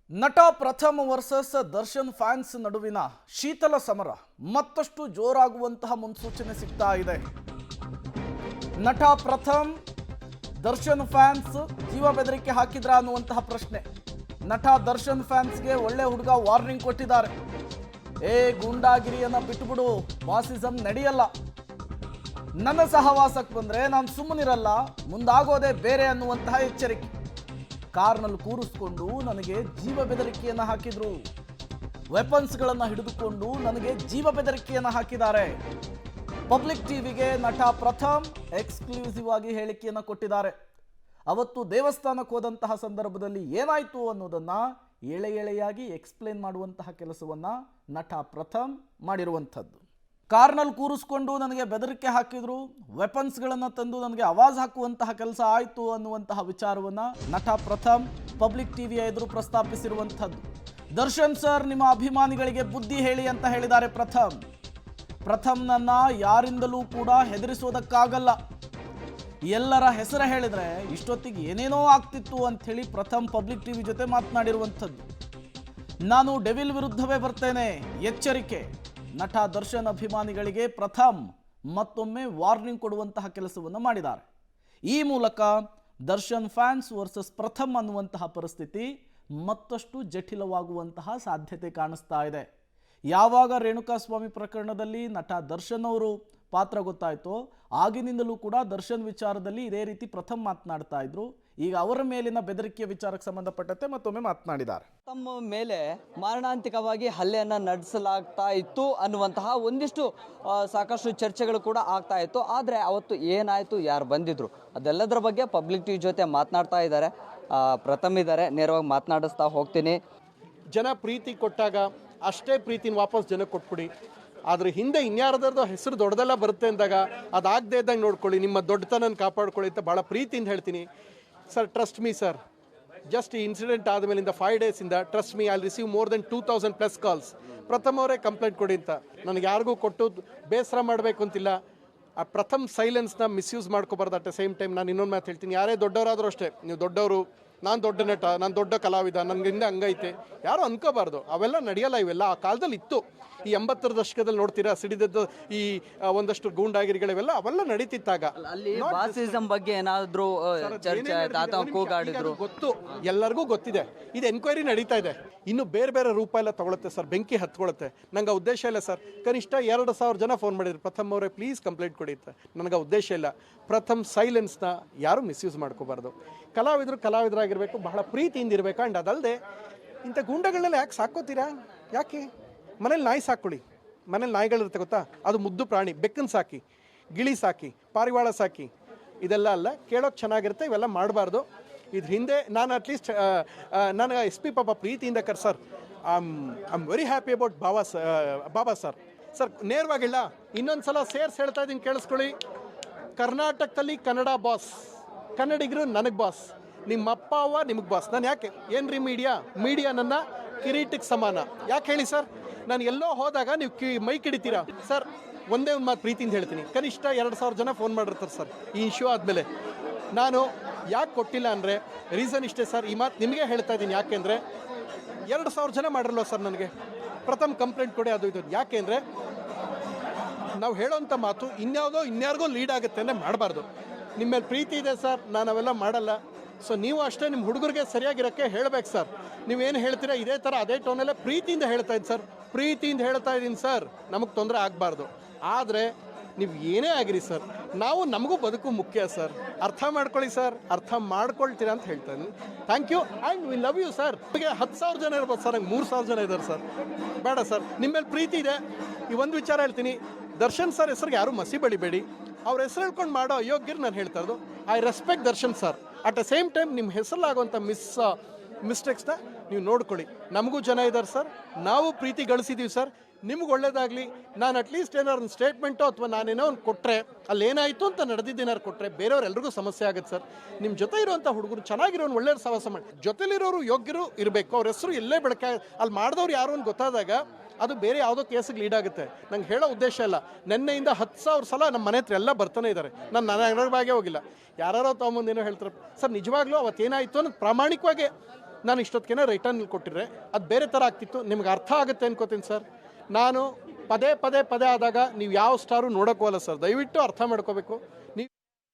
ನಟ ಪ್ರಥಮ್ versus Darshan fans ನಡುವಿನ ಶೀತಲ ಸಮರ ಮತ್ತಷ್ಟು ಜೋರಾಗುವಂತಹ ಮುನ್ಸೂಚನೆ ಸಿಗ್ತಾ ಇದೆ. ನಟ ಪ್ರಥಮ್ ದರ್ಶನ್ ಫ್ಯಾನ್ಸ್ ಜೀವ ಬೆದರಿಕೆ ಹಾಕಿದ್ರ ಅನ್ನುವಂತಹ ಪ್ರಶ್ನೆ. ನಟ ದರ್ಶನ್ ಫ್ಯಾನ್ಸ್ಗೆ ಒಳ್ಳೆ ಹುಡುಗ ವಾರ್ನಿಂಗ್ ಕೊಟ್ಟಿದ್ದಾರೆ. ಗೂಂಡಾಗಿರಿಯನ್ನ ಬಿಟ್ಟುಬಿಡು, ಬಾಸಿಸಂ ನಡೆಯಲ್ಲ, ನನ್ನ ಸಹವಾಸಕ್ಕೆ ಬಂದ್ರೆ ನಾನು ಸುಮ್ಮನಿರಲ್ಲ, ಮುಂದಾಗೋದೇ ಬೇರೆ ಅನ್ನುವಂತಹ ಎಚ್ಚರಿಕೆ. ಕಾರ್ನಲ್ಲಿ ಕೂರಿಸ್ಕೊಂಡು ನನಗೆ ಜೀವ ಬೆದರಿಕೆಯನ್ನು ಹಾಕಿದ್ರು. ವೆಪನ್ಸ್ಗಳನ್ನು ಹಿಡಿದುಕೊಂಡು ನನಗೆ ಜೀವ ಬೆದರಿಕೆಯನ್ನು ಹಾಕಿದ್ದಾರೆ. ಪಬ್ಲಿಕ್ ಟಿವಿಗೆ ನಟ ಪ್ರಥಮ್ ಎಕ್ಸ್ಕ್ಲೂಸಿವ್ ಆಗಿ ಹೇಳಿಕೆಯನ್ನು ಕೊಟ್ಟಿದ್ದಾರೆ. ಅವತ್ತು ದೇವಸ್ಥಾನಕ್ಕೆ ಹೋದಂತಹ ಸಂದರ್ಭದಲ್ಲಿ ಏನಾಯಿತು ಅನ್ನೋದನ್ನ ಎಳೆ ಎಳೆಯಾಗಿ ಎಕ್ಸ್ಪ್ಲೇನ್ ಮಾಡುವಂತಹ ಕೆಲಸವನ್ನ ನಟ ಪ್ರಥಮ್ ಮಾಡಿರುವಂಥದ್ದು. ಕಾರ್ನಲ್ಲಿ ಕೂರಿಸ್ಕೊಂಡು ನನಗೆ ಬೆದರಿಕೆ ಹಾಕಿದ್ರು, ವೆಪನ್ಸ್ಗಳನ್ನು ತಂದು ನನಗೆ ಆವಾಜ್ ಹಾಕುವಂತಹ ಕೆಲಸ ಆಯಿತು ಅನ್ನುವಂತಹ ವಿಚಾರವನ್ನ ನಟ ಪ್ರಥಮ್ ಪಬ್ಲಿಕ್ ಟಿವಿಯ ಎದುರು ಪ್ರಸ್ತಾಪಿಸಿರುವಂಥದ್ದು. ದರ್ಶನ್ ಸರ್, ನಿಮ್ಮ ಅಭಿಮಾನಿಗಳಿಗೆ ಬುದ್ಧಿ ಹೇಳಿ ಅಂತ ಹೇಳಿದ್ದಾರೆ ಪ್ರಥಮ್ನನ್ನ ಯಾರಿಂದಲೂ ಕೂಡ ಹೆದರಿಸೋದಕ್ಕಾಗಲ್ಲ. ಎಲ್ಲರ ಹೆಸರು ಹೇಳಿದ್ರೆ ಇಷ್ಟೊತ್ತಿಗೆ ಏನೇನೋ ಆಗ್ತಿತ್ತು ಅಂತ ಹೇಳಿ ಪ್ರಥಮ್ ಪಬ್ಲಿಕ್ ಟಿವಿ ಜೊತೆ ಮಾತನಾಡಿರುವಂಥದ್ದು. ನಾನು ಡೆವಿಲ್ ವಿರುದ್ಧವೇ ಬರ್ತೇನೆ, ಎಚ್ಚರಿಕೆ. ನಟ ದರ್ಶನ್ ಅಭಿಮಾನಿಗಳಿಗೆ ಪ್ರಥಮ್ ಮತ್ತೊಮ್ಮೆ ವಾರ್ನಿಂಗ್ ಕೊಡುವಂತಹ ಕೆಲಸವನ್ನು ಮಾಡಿದ್ದಾರೆ. ಈ ಮೂಲಕ ದರ್ಶನ್ ಫ್ಯಾನ್ಸ್ ವರ್ಸಸ್ ಪ್ರಥಮ್ ಅನ್ನುವಂತಹ ಪರಿಸ್ಥಿತಿ ಮತ್ತಷ್ಟು ಜಟಿಲವಾಗುವಂತಹ ಸಾಧ್ಯತೆ ಕಾಣಿಸ್ತಾ ಇದೆ. ಯಾವಾಗ ರೇಣುಕಾಸ್ವಾಮಿ ಪ್ರಕರಣದಲ್ಲಿ ನಟ ದರ್ಶನ್ ಅವರು ಪಾತ್ರ ಗೊತ್ತಾಯಿತೋ ಆಗಿನಿಂದಲೂ ಕೂಡ ದರ್ಶನ್ ವಿಚಾರದಲ್ಲಿ ಇದೇ ರೀತಿ ಪ್ರಥಮ್ ಮಾತನಾಡ್ತಾ ಇದ್ರು. ಈಗ ಅವರ ಮೇಲಿನ ಬೆದರಿಕೆಯ ವಿಚಾರಕ್ಕೆ ಸಂಬಂಧಪಟ್ಟಂತೆ ಮತ್ತೊಮ್ಮೆ ಮಾತನಾಡಿದ್ದಾರೆ. ತಮ್ಮ ಮೇಲೆ ಮಾರಣಾಂತಿಕವಾಗಿ ಹಲ್ಲೆಯನ್ನು ನಡೆಸಲಾಗ್ತಾ ಇತ್ತು ಅನ್ನುವಂತಹ ಒಂದಿಷ್ಟು ಸಾಕಷ್ಟು ಚರ್ಚೆಗಳು ಕೂಡ ಆಗ್ತಾ ಇತ್ತು. ಆದರೆ ಅವತ್ತು ಏನಾಯಿತು, ಯಾರು ಬಂದಿದ್ರು, ಅದೆಲ್ಲದರ ಬಗ್ಗೆ ಪಬ್ಲಿಕ್ ಟಿವಿ ಜೊತೆ ಮಾತನಾಡ್ತಾ ಇದ್ದಾರೆ. ಪ್ರಥಮ್ ಇದ್ದಾರೆ, ನೇರವಾಗಿ ಮಾತನಾಡಿಸ್ತಾ ಹೋಗ್ತೀನಿ. ಜನ ಪ್ರೀತಿ ಕೊಟ್ಟಾಗ ಅಷ್ಟೇ ಪ್ರೀತಿನ ವಾಪಸ್ ಜನಕ್ಕೆ ಕೊಟ್ಬಿಡಿ. ಆದರೆ ಹಿಂದೆ ಇನ್ಯಾರದಾರ್ದು ಹೆಸರು ದೊಡ್ಡದೆಲ್ಲ ಬರುತ್ತೆ ಅಂದಾಗ ಅದಾಗದೇ ಇದ್ದಂಗೆ ನೋಡ್ಕೊಳ್ಳಿ, ನಿಮ್ಮ ದೊಡ್ಡತನ ಕಾಪಾಡ್ಕೊಳ್ಳಿ ಅಂತ ಭಾಳ ಪ್ರೀತಿಯಿಂದ ಹೇಳ್ತೀನಿ sir. Trust me sir, just ಈ ಇನ್ಸಿಡೆಂಟ್ ಆದಮೇಲಿಂದ 5 ಡೇಸಿಂದ trust me, I receive more than 2000+ calls. Pratham ಅವರೇ ಕಂಪ್ಲೇಂಟ್ ಕೊಡಿ ಅಂತ. ನನಗೆ ಯಾರಿಗೂ ಕೊಟ್ಟು ಬೇಸರ ಮಾಡಬೇಕು ಅಂತಿಲ್ಲ. ಆ ಪ್ರಥಮ್ ಸೈಲೆನ್ಸ್ನ ಮಿಸ್ಯೂಸ್ ಮಾಡ್ಕೋಬಾರ್ದು. ಅಟ್ ದ ಸೇಮ್ ಟೈಮ್ ನಾನು ಇನ್ನೊಂದು ಮಾತು ಹೇಳ್ತೀನಿ, ಯಾರೇ ದೊಡ್ಡವರಾದರೂ ಅಷ್ಟೇ, ನೀವು ದೊಡ್ಡವರು, ನಾನು ದೊಡ್ಡ ನಟ, ನಾನು ದೊಡ್ಡ ಕಲಾವಿದ, ನನಗಿಂದ ಹಂಗೈತೆ ಯಾರು ಅನ್ಕೋಬಾರ್ದು. ಅವೆಲ್ಲ ನಡೆಯಲ್ಲ. ಇವೆಲ್ಲ ಆ ಕಾಲದಲ್ಲಿ ಇತ್ತು. ಈ 80ರ ದಶಕದಲ್ಲಿ ನೋಡ್ತೀರಾ, ಸಿಡಿದದ್ದು ಈ ಒಂದಷ್ಟು ಗೂಂಡಾಗಿರಿಗಳಿವೆಲ್ಲ ಅವೆಲ್ಲ ನಡೀತಿತ್ತಾಗ. ಅಲ್ಲಿ ಬಾಸಿಸಂ ಬಗ್ಗೆ ಏನಾದರೂ ಚರ್ಚೆ ಕೂಗಾಡಿದ್ರು ಗೊತ್ತು, ಎಲ್ಲರಿಗೂ ಗೊತ್ತಿದೆ. ಇದು ಎನ್ಕ್ವೈರಿ ನಡೀತಾ ಇದೆ, ಇನ್ನು ಬೇರೆ ಬೇರೆ ರೂಪ ಎಲ್ಲ ತಗೊಳುತ್ತೆ ಸರ್, ಬೆಂಕಿ ಹತ್ಕೊಳ್ಳುತ್ತೆ. ನಂಗೆ ಆ ಉದ್ದೇಶ ಇಲ್ಲ ಸರ್. ಕನಿಷ್ಠ 2,000 ಜನ ಫೋನ್ ಮಾಡಿದ್ರು, ಪ್ರಥಮ್ ಅವರೇ ಪ್ಲೀಸ್ ಕಂಪ್ಲೇಂಟ್ ಕೊಡಿ ಅಂತ. ನನಗೆ ಉದ್ದೇಶ ಇಲ್ಲ. ಪ್ರಥಮ್ ಸೈಲೆನ್ಸ್ನ ಯಾರು ಮಿಸ್ಯೂಸ್ ಮಾಡ್ಕೋಬಾರ್ದು. ಕಲಾವಿದರಾಗಿರಬೇಕು, ಬಹಳ ಪ್ರೀತಿಯಿಂದ ಇರಬೇಕು. ಆ್ಯಂಡ್ ಅದಲ್ಲದೆ ಇಂಥ ಗೂಂಡಗಳನ್ನೆಲ್ಲ ಯಾಕೆ ಸಾಕೋತೀರಾ? ಯಾಕೆ? ಮನೇಲಿ ನಾಯಿ ಸಾಕೊಳ್ಳಿ. ಮನೇಲಿ ನಾಯಿಗಳಿರುತ್ತೆ ಗೊತ್ತಾ, ಅದು ಮುದ್ದು ಪ್ರಾಣಿ. ಬೆಕ್ಕನ್ನು ಸಾಕಿ, ಗಿಳಿ ಸಾಕಿ, ಪಾರಿವಾಳ ಸಾಕಿ. ಇದೆಲ್ಲ ಅಲ್ಲ, ಕೇಳೋಕೆ ಚೆನ್ನಾಗಿರುತ್ತೆ. ಇವೆಲ್ಲ ಮಾಡಬಾರ್ದು. ಇದ್ರ ಹಿಂದೆ ನಾನು ಅಟ್ಲೀಸ್ಟ್ ನನಗೆ SP ಪಾಪ ಪ್ರೀತಿಯಿಂದ sir, I am very happy about Baba sir. ನೇರವಾಗಿಲ್ಲ, ಇನ್ನೊಂದು ಸಲ ಸೇರ್ಸಿ ಹೇಳ್ತಾ ಇದ್ದೀನಿ, ಕೇಳಿಸ್ಕೊಳ್ಳಿ. ಕರ್ನಾಟಕದಲ್ಲಿ ಕನ್ನಡ ಬಾಸ್, ಕನ್ನಡಿಗರು ನನಗೆ ಬಾಸ್, ನಿಮ್ಮ ಅಪ್ಪ ಅವ್ವ ನಿಮಗೆ ಬಾಸ್. ನಾನು ಯಾಕೆ ಏನ್ರಿ ಮೀಡಿಯಾ ನನ್ನ ಕಿರೀಟಕ್ಕೆ ಸಮಾನ. ಯಾಕೆ ಹೇಳಿ ಸರ್? ನಾನು ಎಲ್ಲೋ ಹೋದಾಗ ನೀವು ಮೈ ಕಿಡಿತೀರಾ ಸರ್. ಒಂದೇ ಒಂದು ಮಾತು ಪ್ರೀತಿಯಿಂದ ಹೇಳ್ತೀನಿ, ಕನಿಷ್ಠ 2,000 ಜನ ಫೋನ್ ಮಾಡಿರ್ತಾರೆ ಸರ್ ಈ ಇಶ್ಯೂ ಆದಮೇಲೆ. ನಾನು ಯಾಕೆ ಕೊಟ್ಟಿಲ್ಲ ಅಂದರೆ ರೀಸನ್ ಇಷ್ಟೇ ಸರ್. ಈ ಮಾತು ನಿಮಗೆ ಹೇಳ್ತಾ ಇದ್ದೀನಿ. ಯಾಕೆಂದರೆ 2,000 ಜನ ಮಾಡಿರಲ್ವ ಸರ್ ನನಗೆ ಪ್ರಥಮ್ ಕಂಪ್ಲೇಂಟ್ ಕೊಡಿ, ಅದು ಇದು. ಯಾಕೆ ಅಂದರೆ ನಾವು ಹೇಳೋವಂಥ ಮಾತು ಇನ್ಯಾರಿಗೋ ಲೀಡ್ ಆಗುತ್ತೆ ಅಂದರೆ ಮಾಡಬಾರ್ದು. ನಿಮ್ಮ ಮೇಲೆ ಪ್ರೀತಿ ಇದೆ ಸರ್, ನಾನು ಅವೆಲ್ಲ ಮಾಡಲ್ಲ. ಸೊ ನೀವು ಅಷ್ಟೇ ನಿಮ್ಮ ಹುಡುಗರಿಗೆ ಸರಿಯಾಗಿರೋಕ್ಕೆ ಹೇಳಬೇಕು ಸರ್. ನೀವೇನು ಹೇಳ್ತೀರಾ ಇದೇ ಥರ ಅದೇ ಟೋನಲ್ಲೇ ಪ್ರೀತಿಯಿಂದ ಹೇಳ್ತಾ ಇದ್ದೀನಿ ಸರ್. ಪ್ರೀತಿಯಿಂದ ಹೇಳ್ತಾ ಇದ್ದೀನಿ ಸರ್, ನಮಗೆ ತೊಂದರೆ ಆಗಬಾರ್ದು. ಆದರೆ ನೀವು ಏನೇ ಆಗಿರಿ ಸರ್, ನಮಗೂ ಬದುಕು ಮುಖ್ಯ ಸರ್. ಅರ್ಥ ಮಾಡ್ಕೊಳ್ಳಿ ಸರ್, ಅರ್ಥ ಮಾಡ್ಕೊಳ್ತೀರಾ ಅಂತ ಹೇಳ್ತಾ ಇದ್ದೀನಿ. Thank you and we love you sir. ನಿಮಗೆ 10,000 ಜನ ಇರ್ಬೋದು ಸರ್, ನಂಗೆ 3,000 ಜನ ಇದ್ದಾರೆ ಸರ್. ಬೇಡ ಸರ್, ನಿಮ್ಮ ಮೇಲೆ ಪ್ರೀತಿ ಇದೆ. ಈ ಒಂದು ವಿಚಾರ ಹೇಳ್ತೀನಿ, ದರ್ಶನ್ ಸರ್ ಹೆಸರಿಗೆ ಯಾರೂ ಮಸಿ ಬಳಿಬೇಡಿ. ಅವ್ರ ಹೆಸರು ಹೇಳ್ಕೊಂಡು ಮಾಡೋ ಅಯೋಗ್ಯರು ನಾನು ಹೇಳ್ತಾ ಇರೋದು. I respect Darshan sir. At the same time ನಿಮ್ಮ ಹೆಸರಲ್ಲಾಗುವಂಥ ಮಿಸ್ಟೇಕ್ಸ್ನ ನೀವು ನೋಡ್ಕೊಳ್ಳಿ. ನಮಗೂ ಜನ ಇದ್ದಾರೆ ಸರ್, ನಾವು ಪ್ರೀತಿ ಗಳಿಸಿದ್ದೀವಿ ಸರ್. ನಿಮ್ಗೆ ಒಳ್ಳೇದಾಗಲಿ. ನಾನು ಅಟ್ಲೀಸ್ಟ್ ಏನಾದ್ರು ಒಂದು ಸ್ಟೇಟ್ಮೆಂಟು ಅಥವಾ ನಾನೇನೋ ಒಂದು ಕೊಟ್ಟರೆ, ಅಲ್ಲಿ ಏನಾಯಿತು ಅಂತ ನಡೆದಿದ್ದೇನಾರು ಕೊಟ್ಟರೆ ಬೇರೆಯವ್ರೆಲ್ರಿಗೂ ಸಮಸ್ಯೆ ಆಗುತ್ತೆ ಸರ್. ನಿಮ್ಮ ಜೊತೆ ಇರುವಂಥ ಹುಡುಗರು ಚೆನ್ನಾಗಿರೋನು ಒಳ್ಳೆಯ ಸಹವಾಸ ಮಾಡಿ, ಜೊತೆಲಿರೋರು ಯೋಗ್ಯರು ಇರಬೇಕು. ಅವ್ರ ಹೆಸರು ಎಲ್ಲೇ ಬೆಳಕ ಅಲ್ಲಿ ಮಾಡಿದವ್ರು ಯಾರು ಅಂತ ಗೊತ್ತಾದಾಗ ಅದು ಬೇರೆ ಯಾವುದೋ ಕೇಸಿಗೆ ಲೀಡ್ ಆಗುತ್ತೆ. ನಂಗೆ ಹೇಳೋ ಉದ್ದೇಶ ಇಲ್ಲ. ನೆನ್ನೆಯಿಂದ 10,000 ಸಲ ನಮ್ಮ ಮನೆ ಹತ್ರ ಎಲ್ಲ ಬರ್ತಾನೆ ಇದ್ದಾರೆ. ನಾನು ನನಗಾಗೆ ಹೋಗಿಲ್ಲ. ಯಾರೋ ತೊಗೊಂಬಂದು ಏನೋ ಹೇಳ್ತಾರೆ ಸರ್. ನಿಜವಾಗ್ಲೂ ಅವತ್ತೇನಾಯಿತು ಅನ್ನೋದು ಪ್ರಾಮಾಣಿಕವಾಗಿ ನಾನು ಇಷ್ಟೊತ್ತಿಗೆ ರಿಟರ್ನ್ ಕೊಟ್ಟಿದ್ರೆ ಅದು ಬೇರೆ ಥರ ಆಗ್ತಿತ್ತು. ನಿಮ್ಗೆ ಅರ್ಥ ಆಗುತ್ತೆ ಅನ್ಕೋತೀನಿ ಸರ್. ನಾನು ಪದೇ ಆದಾಗ ನೀವು ಯಾವ ಸ್ಟಾರು ನೋಡೋಕ್ಕೋಲ್ಲ ಸರ್. ದಯವಿಟ್ಟು ಅರ್ಥ ಮಾಡ್ಕೋಬೇಕು ನೀವು.